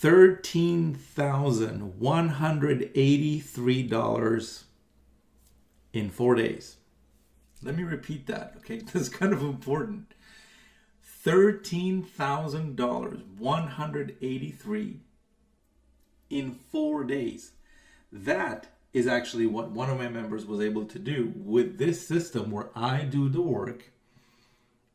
$13,183 in 4 days. Let me repeat that, okay? This is kind of important. $13,183 in 4 days. That is actually what one of my members was able to do with this system where I do the work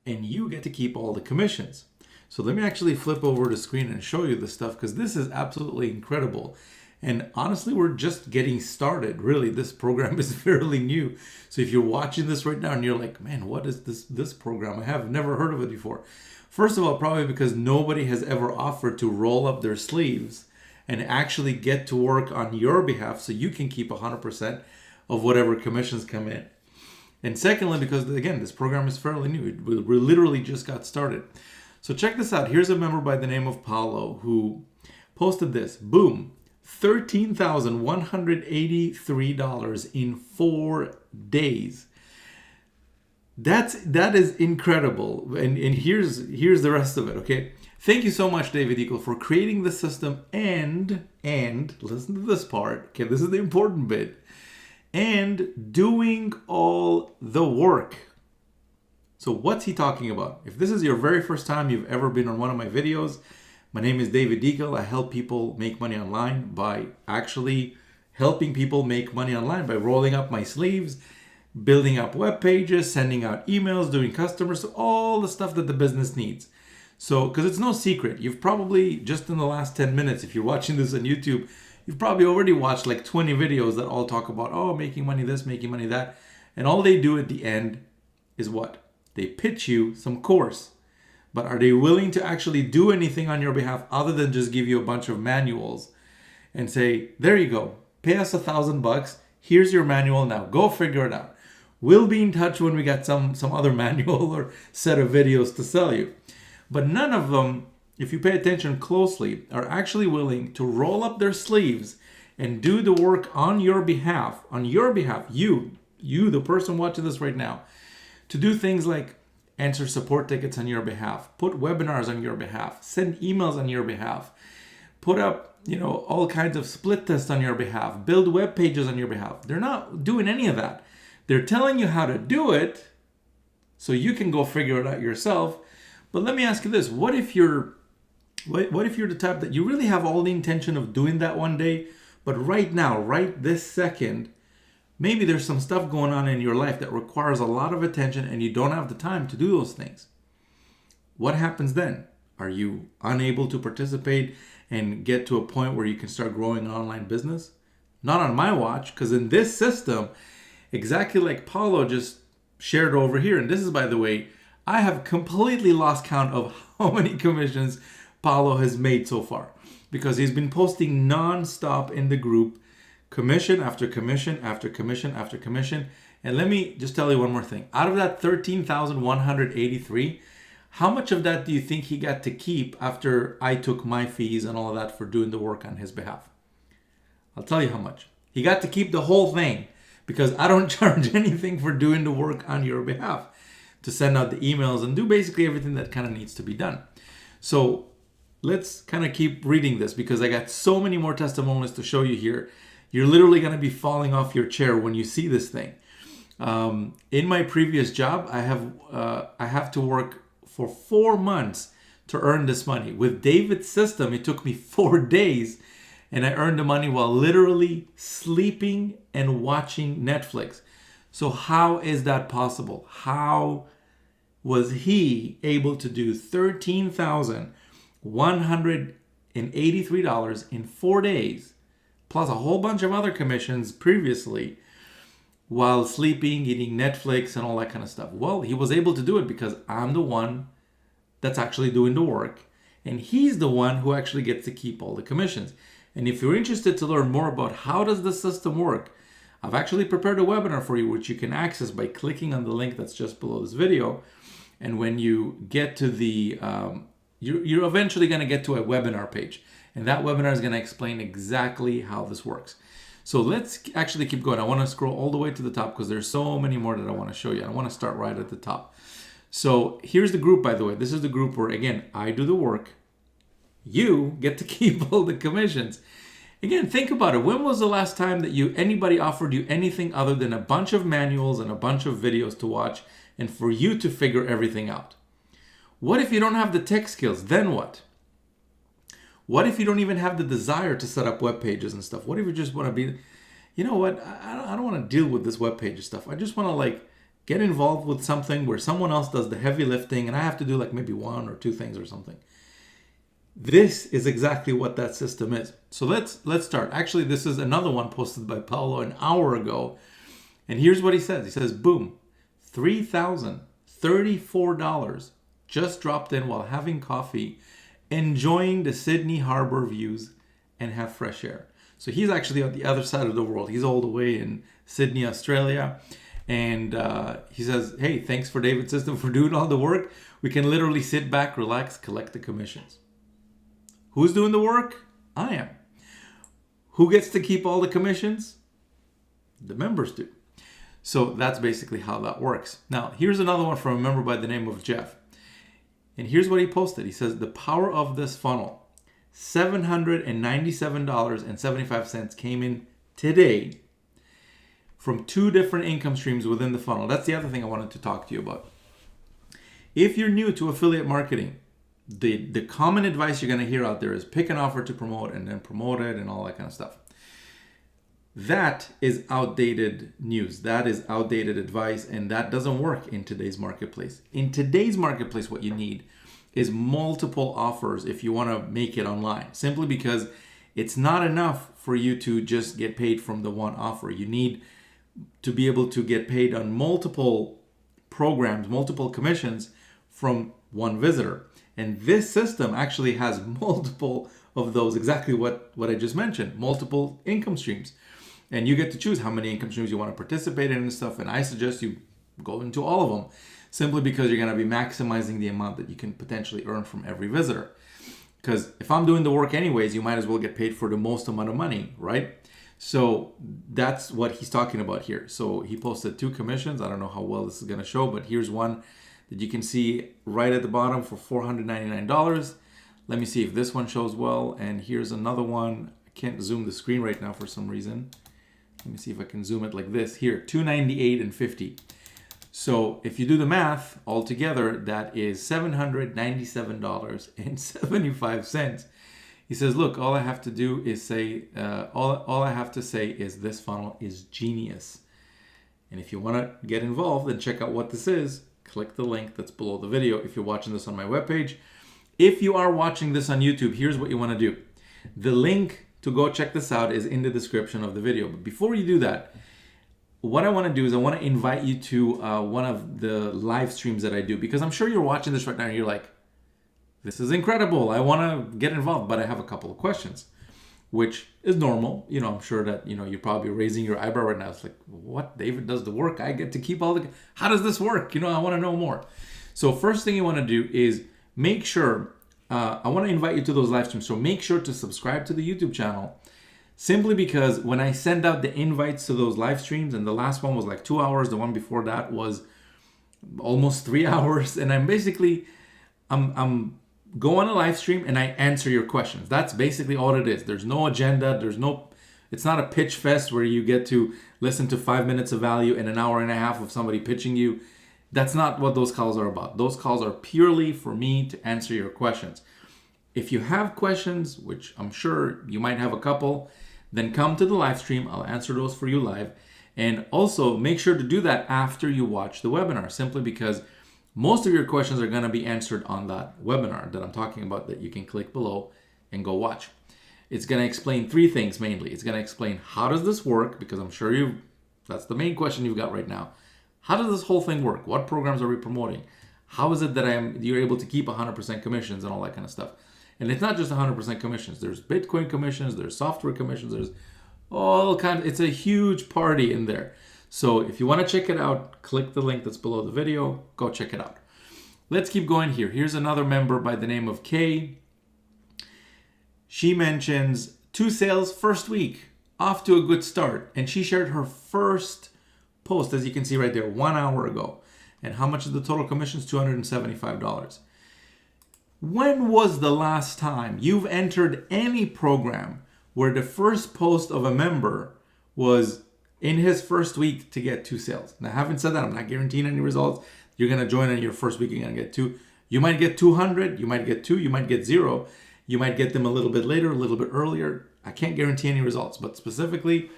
and you get to keep all the commissions. So let me actually flip over the screen and show you this stuff, because this is absolutely incredible. And honestly, we're just getting started. Really, this program is fairly new. So if you're watching this right now and you're like, man, what is this program? I have never heard of it before. First of all, probably because nobody has ever offered to roll up their sleeves and actually get to work on your behalf so you can keep 100% of whatever commissions come in. And secondly, because again, this program is fairly new. We literally just got started. So check this out. Here's a member by the name of Paulo who posted this. Boom. $13,183 in 4 days. That is incredible. And here's the rest of it, okay? Thank you so much, David Eagle, for creating the system and listen to this part. Okay, this is the important bit. And doing all the work. So what's he talking about? If this is your very first time you've ever been on one of my videos, my name is David Eagle. I help people make money online by actually helping people make money online by rolling up my sleeves, building up web pages, sending out emails, doing customers, all the stuff that the business needs. So, because it's no secret, you've probably just in the last 10 minutes, if you're watching this on YouTube, you've probably already watched like 20 videos that all talk about, oh, making money this, making money that. And all they do at the end is what? They pitch you some course. But are they willing to actually do anything on your behalf other than just give you a bunch of manuals and say, there you go, pay us $1,000. Here's your manual now. Go figure it out. We'll be in touch when we get some other manual or set of videos to sell you. But none of them, if you pay attention closely, are actually willing to roll up their sleeves and do the work on your behalf, you, the person watching this right now, to do things like answer support tickets on your behalf, put webinars on your behalf, send emails on your behalf, put up, all kinds of split tests on your behalf, build web pages on your behalf. They're not doing any of that. They're telling you how to do it so you can go figure it out yourself. But let me ask you this. What if you're the type that you really have all the intention of doing that one day, but right now, right this second, maybe there's some stuff going on in your life that requires a lot of attention and you don't have the time to do those things. What happens then? Are you unable to participate and get to a point where you can start growing an online business? Not on my watch, because in this system, exactly like Paulo just shared over here, and this is, by the way, I have completely lost count of how many commissions Paulo has made so far, because he's been posting non-stop in the group, commission after commission after commission after commission. And let me just tell you one more thing. Out of that 13,183, how much of that do you think he got to keep after I took my fees and all of that for doing the work on his behalf? I'll tell you how much. He got to keep the whole thing, because I don't charge anything for doing the work on your behalf, to send out the emails and do basically everything that kind of needs to be done. So let's kind of keep reading this, because I got so many more testimonials to show you here. You're literally going to be falling off your chair when you see this thing. In my previous job, I have to work for 4 months to earn this money. With David's system, it took me 4 days, and I earned the money while literally sleeping and watching Netflix. So how is that possible? How was he able to do $13,183 in 4 days, plus a whole bunch of other commissions previously, while sleeping, eating Netflix, and all that kind of stuff? Well, he was able to do it because I'm the one that's actually doing the work, and he's the one who actually gets to keep all the commissions. And if you're interested to learn more about how does the system work, I've actually prepared a webinar for you, which you can access by clicking on the link that's just below this video. And when you get to the, you're eventually going to get to a webinar page. And that webinar is going to explain exactly how this works. So let's actually keep going. I want to scroll all the way to the top because there's so many more that I want to show you. I want to start right at the top. So here's the group, by the way. This is the group where, again, I do the work. You get to keep all the commissions. Again, think about it. When was the last time that anybody offered you anything other than a bunch of manuals and a bunch of videos to watch and for you to figure everything out? What if you don't have the tech skills? Then what? What if you don't even have the desire to set up web pages and stuff? What if you just want to be, you know what? I don't want to deal with this web page stuff. I just want to get involved with something where someone else does the heavy lifting and I have to do maybe one or two things or something. This is exactly what that system is. So let's start. Actually, this is another one posted by Paulo an hour ago. And here's what he says. He says, boom, $3,034 just dropped in while having coffee, enjoying the Sydney Harbor views and have fresh air. So he's actually on the other side of the world. He's all the way in Sydney, Australia. And he says, hey, thanks for David's system for doing all the work. We can literally sit back, relax, collect the commissions. Who's doing the work? I am. Who gets to keep all the commissions? The members do. So that's basically how that works. Now, here's another one from a member by the name of Jeff. And here's what he posted. He says, the power of this funnel, $797.75 came in today from 2 different income streams within the funnel. That's the other thing I wanted to talk to you about. If you're new to affiliate marketing, the common advice you're going to hear out there is pick an offer to promote and then promote it and all that kind of stuff. That is outdated news. That is outdated advice, and that doesn't work in today's marketplace. In today's marketplace, what you need is multiple offers if you want to make it online, simply because it's not enough for you to just get paid from the one offer. You need to be able to get paid on multiple programs, multiple commissions from one visitor. And this system actually has multiple of those, exactly what I just mentioned, multiple income streams. And you get to choose how many income streams you want to participate in and stuff. And I suggest you go into all of them, simply because you're going to be maximizing the amount that you can potentially earn from every visitor. Because if I'm doing the work anyways, you might as well get paid for the most amount of money, right? So that's what he's talking about here. So he posted 2 commissions. I don't know how well this is going to show, but here's one that you can see right at the bottom for $499. Let me see if this one shows well. And here's another one. I can't zoom the screen right now for some reason. Let me see if I can zoom it like this. Here, $298.50. So if you do the math altogether, that is $797.75. He says, look, all I have to do is say, all I have to say is this funnel is genius. And if you want to get involved and check out what this is, click the link that's below the video if you're watching this on my webpage. If you are watching this on YouTube, here's what you want to do. The link to go check this out is in the description of the video. But before you do that, what I want to do is I want to invite you to one of the live streams that I do, because I'm sure you're watching this right now and you're like, this is incredible. I want to get involved, but I have a couple of questions, which is normal. I'm sure that, you're probably raising your eyebrow right now. It's like, what? David does the work. I get to keep all the, how does this work? I want to know more. So first thing you want to do is make sure, I want to invite you to those live streams. So make sure to subscribe to the YouTube channel, simply because when I send out the invites to those live streams, and the last one was like 2 hours, the one before that was almost 3 hours. And I'm go on a live stream and I answer your questions. That's basically all it is. There's no agenda. It's not a pitch fest where you get to listen to 5 minutes of value and an hour and a half of somebody pitching you. That's not what those calls are about. Those calls are purely for me to answer your questions. If you have questions, which I'm sure you might have a couple, then come to the live stream. I'll answer those for you live. And also make sure to do that after you watch the webinar, simply because most of your questions are going to be answered on that webinar that I'm talking about, that you can click below and go watch. It's going to explain 3 things mainly. It's going to explain how does this work, because I'm sure that's the main question you've got right now. How does this whole thing work? What programs are we promoting? How is it that you're able to keep 100% commissions and all that kind of stuff? And it's not just 100% commissions. There's Bitcoin commissions, there's software commissions, there's all kinds. It's a huge party in there. So if you want to check it out, click the link that's below the video. Go check it out. Let's keep going here. Here's another member by the name of Kay. She mentions 2 sales first week, off to a good start. And she shared her first post, as you can see right there, 1 hour ago. And how much is the total commissions? $275. When was the last time you've entered any program where the first post of a member was in his first week to get 2 sales? Now, having said that, I'm not guaranteeing any results. You're going to join in your first week, you're going to get 2. You might get 200, you might get 2, you might get 0. You might get them a little bit later, a little bit earlier. I can't guarantee any results, but specifically,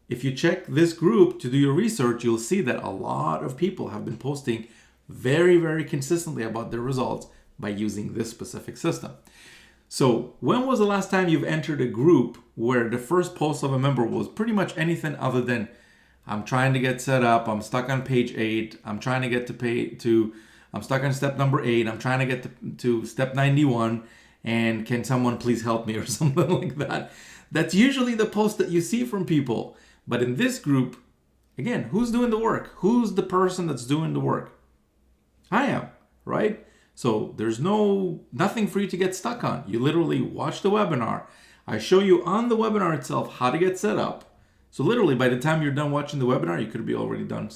if you check this group to do your research, you'll see that a lot of people have been posting very, very consistently about their results by using this specific system. So when was the last time you've entered a group where the first post of a member was pretty much anything other than, I'm trying to get set up, I'm stuck on page 8, I'm trying to get I'm stuck on step number 8, I'm trying to get to step 91, and can someone please help me, or something like that. That's usually the post that you see from people. But in this group, again, who's doing the work? Who's the person that's doing the work? I am, right? So there's nothing for you to get stuck on. You literally watch the webinar. I show you on the webinar itself how to get set up. So literally by the time you're done watching the webinar, you could be already done.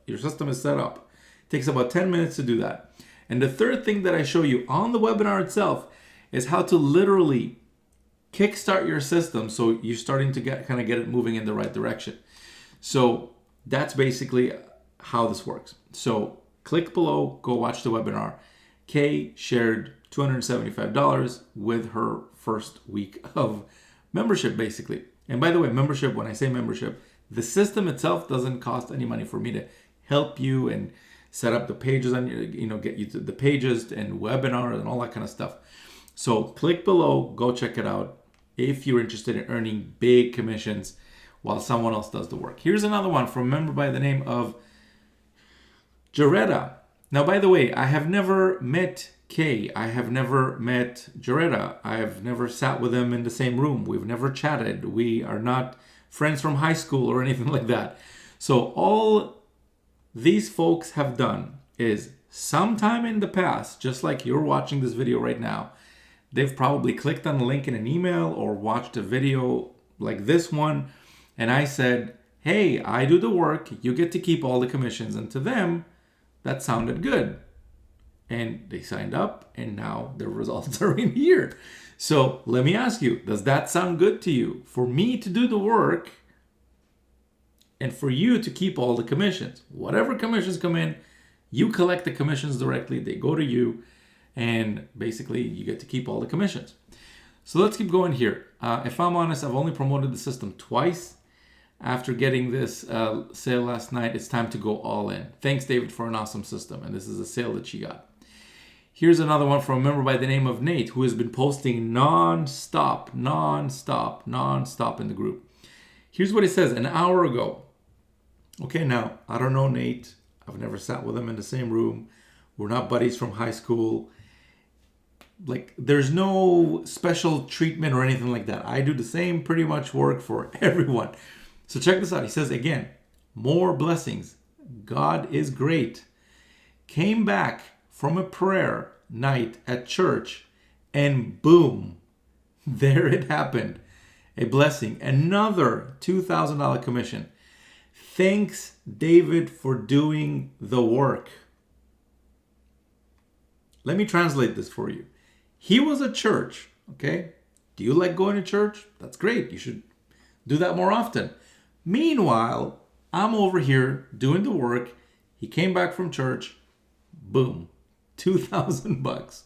Your system is set up. It takes about 10 minutes to do that. And the third thing that I show you on the webinar itself is how to literally kickstart your system so you're starting to get it moving in the right direction. So that's basically how this works. So click below, go watch the webinar. Kay shared $275 with her first week of membership, basically. And by the way, membership, when I say membership, the system itself doesn't cost any money for me to help you and set up the pages on your, get you to the pages and webinars and all that kind of stuff. So click below, go check it out if you're interested in earning big commissions while someone else does the work. Here's another one from a member by the name of Jaretta. Now, by the way, I have never met Kay. I have never met Jaretta. I've never sat with them in the same room. We've never chatted. We are not friends from high school or anything like that. So all these folks have done is sometime in the past, just like you're watching this video right now, they've probably clicked on the link in an email or watched a video like this one. And I said, hey, I do the work. You get to keep all the commissions. And to them, that sounded good. And they signed up and now their results are in here. So let me ask you, does that sound good to you? For me to do the work and for you to keep all the commissions. Whatever commissions come in, you collect the commissions directly. They go to you. And basically, you get to keep all the commissions. So let's keep going here. If I'm honest, I've only promoted the system twice. After getting this sale last night, it's time to go all in. Thanks, David, for an awesome system. And this is a sale that she got. Here's another one from a member by the name of Nate, who has been posting non-stop in the group. Here's what he says an hour ago. Okay, now, I don't know Nate. I've never sat with him in the same room. We're not buddies from high school. Like, there's no special treatment or anything like that. I do the same pretty much work for everyone. So check this out. He says, again, more blessings. God is great. Came back from a prayer night at church and boom, there it happened. A blessing. Another $2,000 commission. Thanks, David, for doing the work. Let me translate this for you. He was at church, okay? Do you like going to church? That's great. You should do that more often. Meanwhile, I'm over here doing the work. He came back from church. Boom. $2,000.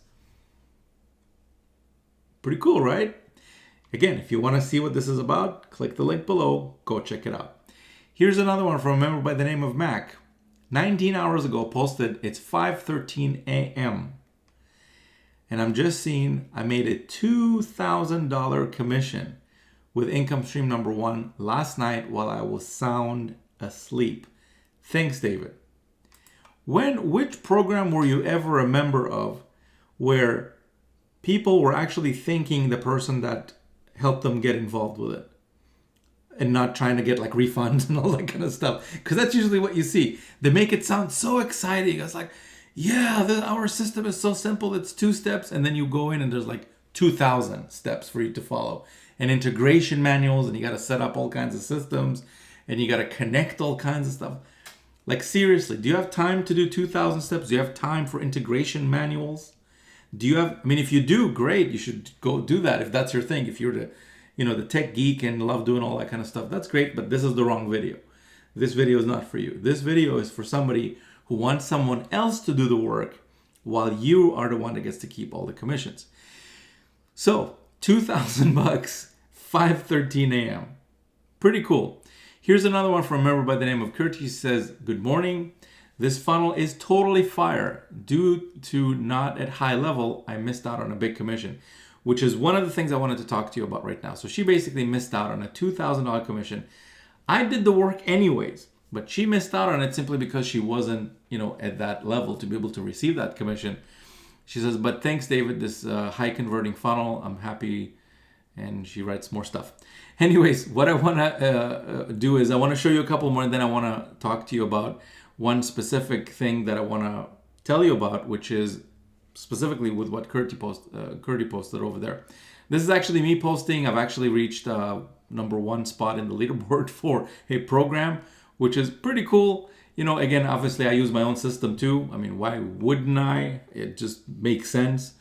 Pretty cool, right? Again, if you want to see what this is about, click the link below. Go check it out. Here's another one from a member by the name of Mac. 19 hours ago posted, it's 5:13 a.m. And I'm just seeing I made a $2,000 commission with income stream number 1 last night while I was sound asleep. Thanks, David. Which program were you ever a member of where people were actually thanking the person that helped them get involved with it and not trying to get like refunds and all that kind of stuff? Because that's usually what you see. They make it sound so exciting. It's like, yeah, our system is so simple. It's 2 steps. And then you go in and there's like 2,000 steps for you to follow. And integration manuals, and you got to set up all kinds of systems, and you got to connect all kinds of stuff. Like, seriously, do you have time to do 2,000 steps? Do you have time for integration manuals? Do you have, I mean, if you do, great. You should go do that if that's your thing. If you're the tech geek and love doing all that kind of stuff, that's great, but this is the wrong video. This video is not for you. This video is for somebody who wants someone else to do the work while you are the one that gets to keep all the commissions. So, $2,000, 5:13 a.m. Pretty cool. Here's another one from a member by the name of Kurt. He says, good morning. This funnel is totally fire. Due to not at high level, I missed out on a big commission, which is one of the things I wanted to talk to you about right now. So she basically missed out on a $2,000 commission. I did the work anyways, but she missed out on it simply because she wasn't, at that level to be able to receive that commission. She says, but thanks, David, this high converting funnel, I'm happy. And she writes more stuff. Anyways, what I want to do is I want to show you a couple more, and then I want to talk to you about one specific thing that I want to tell you about, which is specifically with what Curdy posted over there. This is actually me posting. I've actually reached number 1 spot in the leaderboard for a program, which is pretty cool. Again, obviously I use my own system too. I mean, why wouldn't I? It just makes sense,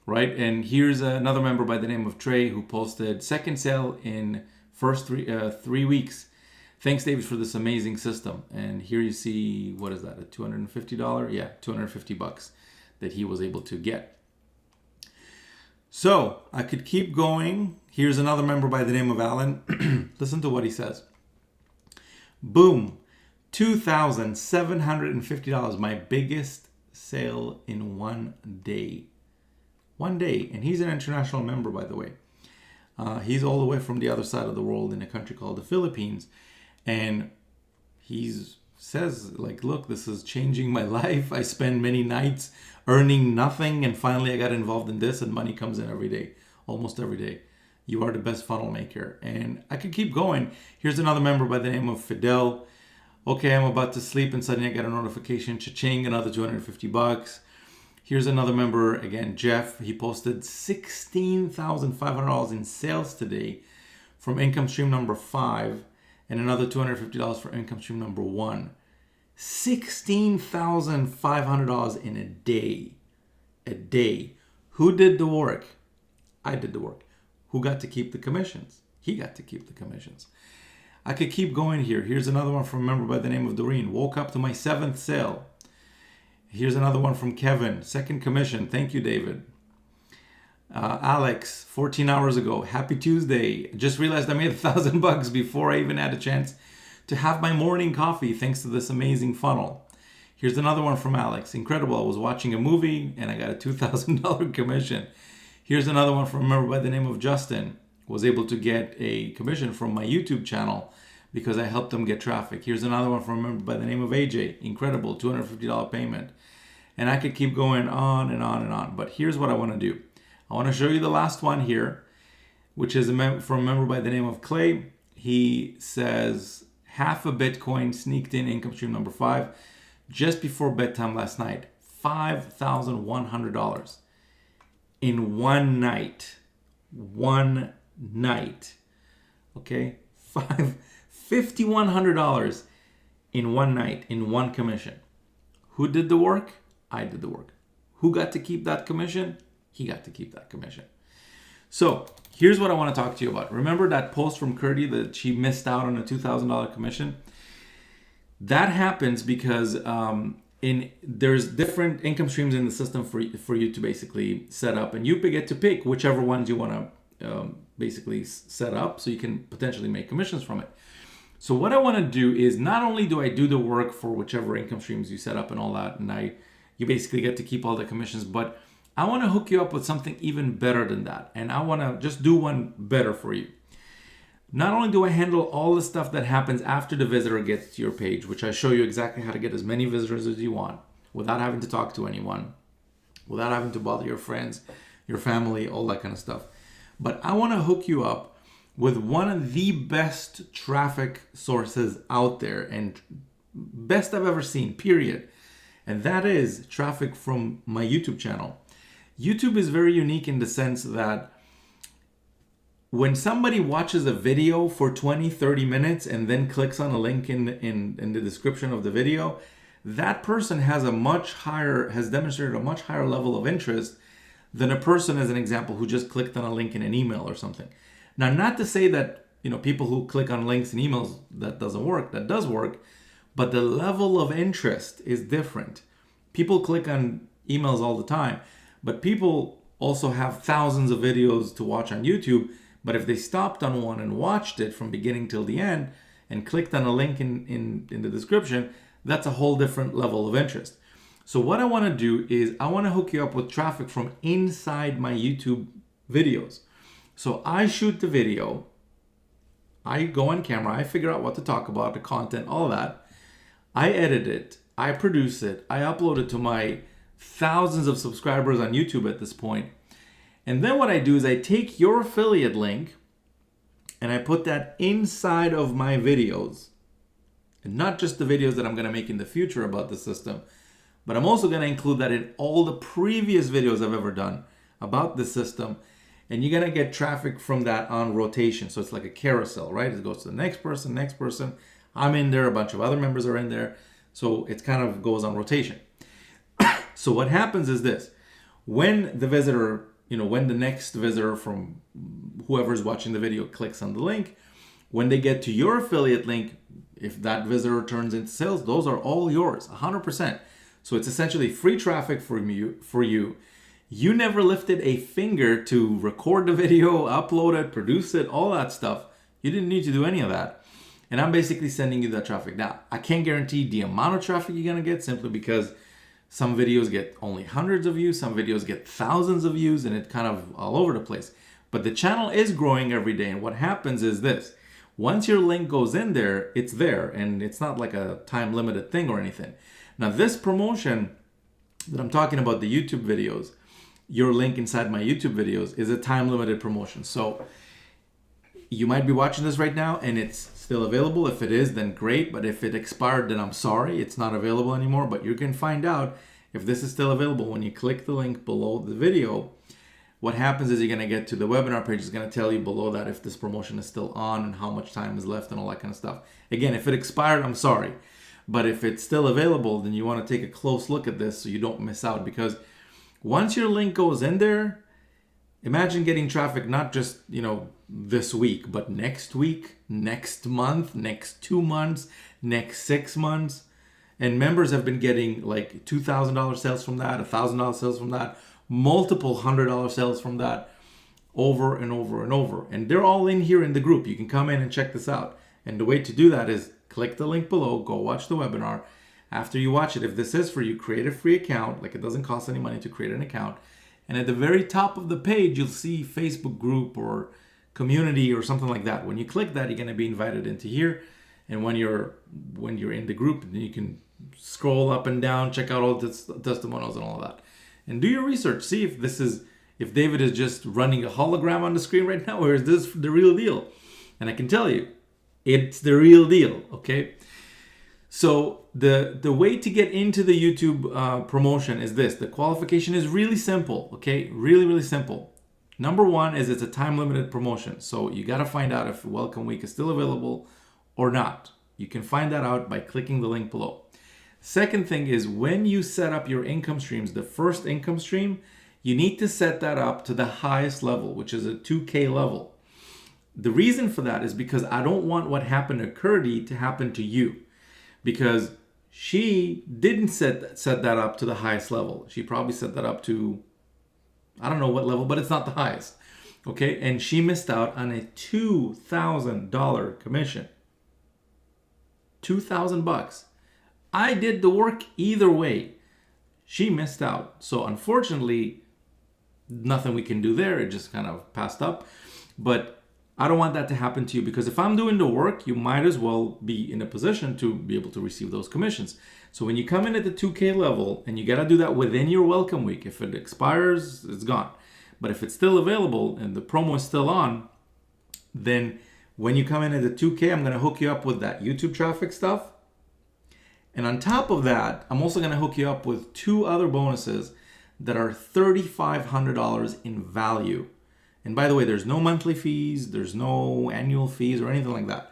right? And here's another member by the name of Trey who posted second sale in first 3 weeks. Thanks, David, for this amazing system. And here you see, what is that, a $250? Yeah, $250 that he was able to get. So I could keep going. Here's another member by the name of Alan. Listen to what he says. Boom, $2,750, my biggest sale in one day. One day, and he's an international member, by the way. He's all the way from the other side of the world in a country called the Philippines. And he says, look, this is changing my life. I spend many nights earning nothing, and finally I got involved in this, and money comes in every day, almost every day. You are the best funnel maker. And I could keep going. Here's another member by the name of Fidel. Okay, I'm about to sleep, and suddenly I get a notification, cha-ching, another $250. Here's another member, again, Jeff. He posted $16,500 in sales today from income stream number 5, and another $250 for income stream number 1. $16,500 in a day. A day. Who did the work? I did the work. Who got to keep the commissions? He got to keep the commissions. I could keep going here. Here's another one from a member by the name of Doreen. Woke up to my 7th sale. Here's another one from Kevin. Second commission. Thank you, David. Alex, 14 hours ago. Happy Tuesday. Just realized I made $1,000 before I even had a chance to have my morning coffee thanks to this amazing funnel. Here's another one from Alex. Incredible. I was watching a movie and I got a $2,000 commission. Here's another one from a member by the name of Justin. Was able to get a commission from my YouTube channel because I helped them get traffic. Here's another one from a member by the name of AJ. Incredible. $250 payment. And I could keep going on and on and on. But here's what I want to do. I want to show you the last one here, which is from a member by the name of Clay. He says, half a Bitcoin sneaked in income stream number 5 just before bedtime last night. $5,100 in one night. One night. Okay? $5,100 in one night, in one commission. Who did the work? I did the work. Who got to keep that commission? He got to keep that commission. So here's what I want to talk to you about. Remember that post from Curdy that she missed out on a $2,000 commission? That happens because there's different income streams in the system for you to basically set up, and you get to pick whichever ones you want to basically set up so you can potentially make commissions from it. So what I want to do is not only do I do the work for whichever income streams you set up and all that, and you basically get to keep all the commissions, but I want to hook you up with something even better than that. And I want to just do one better for you. Not only do I handle all the stuff that happens after the visitor gets to your page, which I show you exactly how to get as many visitors as you want without having to talk to anyone, without having to bother your friends, your family, all that kind of stuff. But I want to hook you up with one of the best traffic sources out there, and best I've ever seen, period. And that is traffic from my YouTube channel. YouTube is very unique in the sense that when somebody watches a video for 20, 30 minutes and then clicks on a link in the description of the video, that person has demonstrated a much higher level of interest than a person, as an example, who just clicked on a link in an email or something. Now, not to say that, people who click on links in emails, that doesn't work. That does work. But the level of interest is different. People click on emails all the time, but people also have thousands of videos to watch on YouTube. But if they stopped on one and watched it from beginning till the end and clicked on a link in the description, that's a whole different level of interest. So what I want to do is I want to hook you up with traffic from inside my YouTube videos. So I shoot the video, I go on camera, I figure out what to talk about, the content, all that. I edit it, I produce it, I upload it to my thousands of subscribers on YouTube at this point. And then what I do is I take your affiliate link and I put that inside of my videos. And not just the videos that I'm going to make in the future about the system, but I'm also going to include that in all the previous videos I've ever done about the system. And you're going to get traffic from that on rotation. So it's like a carousel, right? It goes to the next person, next person. I'm in there, a bunch of other members are in there. So it kind of goes on rotation. So what happens is this. When the visitor, when the next visitor from whoever's watching the video clicks on the link, when they get to your affiliate link, if that visitor turns into sales, those are all yours, 100%. So it's essentially free traffic for you. You never lifted a finger to record the video, upload it, produce it, all that stuff. You didn't need to do any of that. And I'm basically sending you that traffic. Now, I can't guarantee the amount of traffic you're going to get simply because some videos get only hundreds of views, some videos get thousands of views, and it's kind of all over the place. But the channel is growing every day. And what happens is this. Once your link goes in there, it's there. And it's not like a time-limited thing or anything. Now, this promotion that I'm talking about, the YouTube videos, your link inside my YouTube videos, is a time-limited promotion. So you might be watching this right now and it's still available. If it is, then great. But if it expired, then I'm sorry. It's not available anymore. But you can find out if this is still available when you click the link below the video. What happens is you're going to get to the webinar page. It's going to tell you below that if this promotion is still on and how much time is left and all that kind of stuff. Again, if it expired, I'm sorry. But if it's still available, then you want to take a close look at this so you don't miss out. Because once your link goes in there, imagine getting traffic not just, this week, but next week, next month, next 2 months, next 6 months. And members have been getting like $2,000 sales from that, $1,000 sales from that, multiple $100 sales from that over and over and over. And they're all in here in the group. You can come in and check this out. And the way to do that is click the link below, go watch the webinar. After you watch it, if this is for you, create a free account. Like, it doesn't cost any money to create an account. And at the very top of the page, you'll see Facebook group or community or something like that. When you click that, you're going to be invited into here. And when you're in the group, then you can scroll up and down, check out all the testimonials and all of that. And do your research. See if David is just running a hologram on the screen right now, or is this the real deal? And I can tell you, it's the real deal, okay? So the way to get into the YouTube promotion is this. The qualification is really simple, okay? Really, really simple. Number one is it's a time-limited promotion. So you got to find out if Welcome Week is still available or not. You can find that out by clicking the link below. Second thing is when you set up your income streams, the first income stream, you need to set that up to the highest level, which is a 2K level. The reason for that is because I don't want what happened to Curdy to happen to you, because she didn't set that up to the highest level. She probably set that up to, I don't know what level, but it's not the highest. Okay, and she missed out on a $2,000 commission. $2,000. I did the work either way. She missed out. So unfortunately, nothing we can do there. It just kind of passed up. But I don't want that to happen to you, because if I'm doing the work, you might as well be in a position to be able to receive those commissions. So when you come in at the 2K level, and you got to do that within your welcome week. If it expires, it's gone. But if it's still available and the promo is still on, then when you come in at the 2K, I'm going to hook you up with that YouTube traffic stuff. And on top of that, I'm also going to hook you up with 2 other bonuses that are $3,500 in value. And by the way, there's no monthly fees, there's no annual fees or anything like that.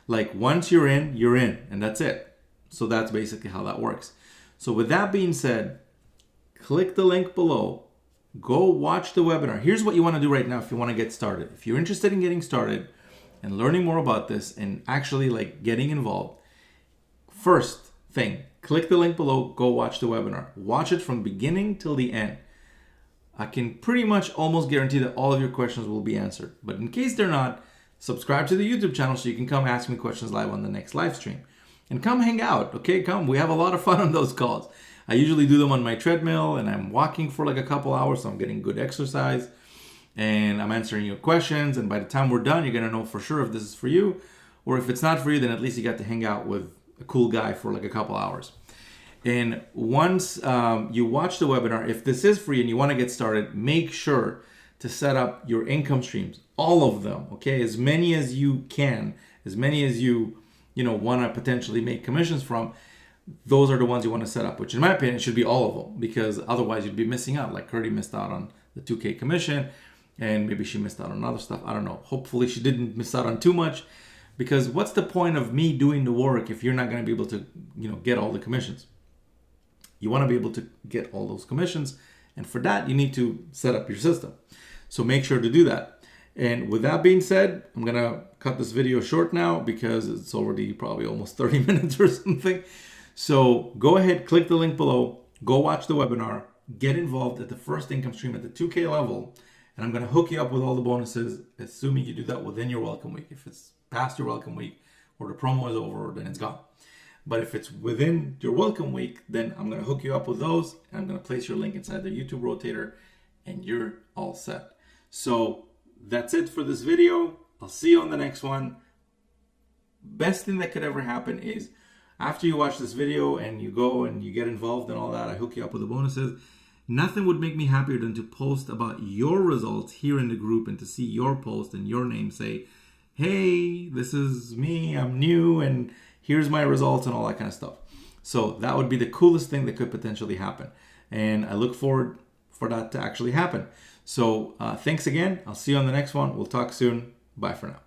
Like, once you're in, and that's it. So that's basically how that works. So with that being said, click the link below, go watch the webinar. Here's what you want to do right now if you want to get started. If you're interested in getting started and learning more about this and actually like getting involved, first thing, click the link below, go watch the webinar. Watch it from beginning till the end. I can pretty much almost guarantee that all of your questions will be answered. But in case they're not, subscribe to the YouTube channel so you can come ask me questions live on the next live stream. And come hang out, okay? Come, we have a lot of fun on those calls. I usually do them on my treadmill and I'm walking for like a couple hours, so I'm getting good exercise. And I'm answering your questions. And by the time we're done, you're gonna know for sure if this is for you. Or if it's not for you, then at least you got to hang out with a cool guy for like a couple hours. And once you watch the webinar, if this is free and you want to get started, make sure to set up your income streams, all of them, okay? As many as you can, as many as you want to potentially make commissions from, those are the ones you want to set up, which in my opinion should be all of them, because otherwise you'd be missing out. Like Curdy missed out on the 2K commission, and maybe she missed out on other stuff. I don't know. Hopefully she didn't miss out on too much, because what's the point of me doing the work if you're not going to be able to, get all the commissions? You want to be able to get all those commissions, and for that you need to set up your system. So make sure to do that. And with that being said, I'm gonna cut this video short now because it's already probably almost 30 minutes or something. So go ahead, click the link below, go watch the webinar, get involved at the first income stream at the 2K level, and I'm gonna hook you up with all the bonuses, assuming you do that within your welcome week. If it's past your welcome week or the promo is over, then it's gone. But if it's within your welcome week, then I'm gonna hook you up with those, and I'm gonna place your link inside the YouTube rotator, and you're all set. So that's it for this video. I'll see you on the next one. Best thing that could ever happen is after you watch this video and you go and you get involved and all that, I hook you up with the bonuses. Nothing would make me happier than to post about your results here in the group and to see your post and your name say, hey, this is me, I'm new, and here's my results and all that kind of stuff. So that would be the coolest thing that could potentially happen. And I look forward for that to actually happen. So thanks again. I'll see you on the next one. We'll talk soon. Bye for now.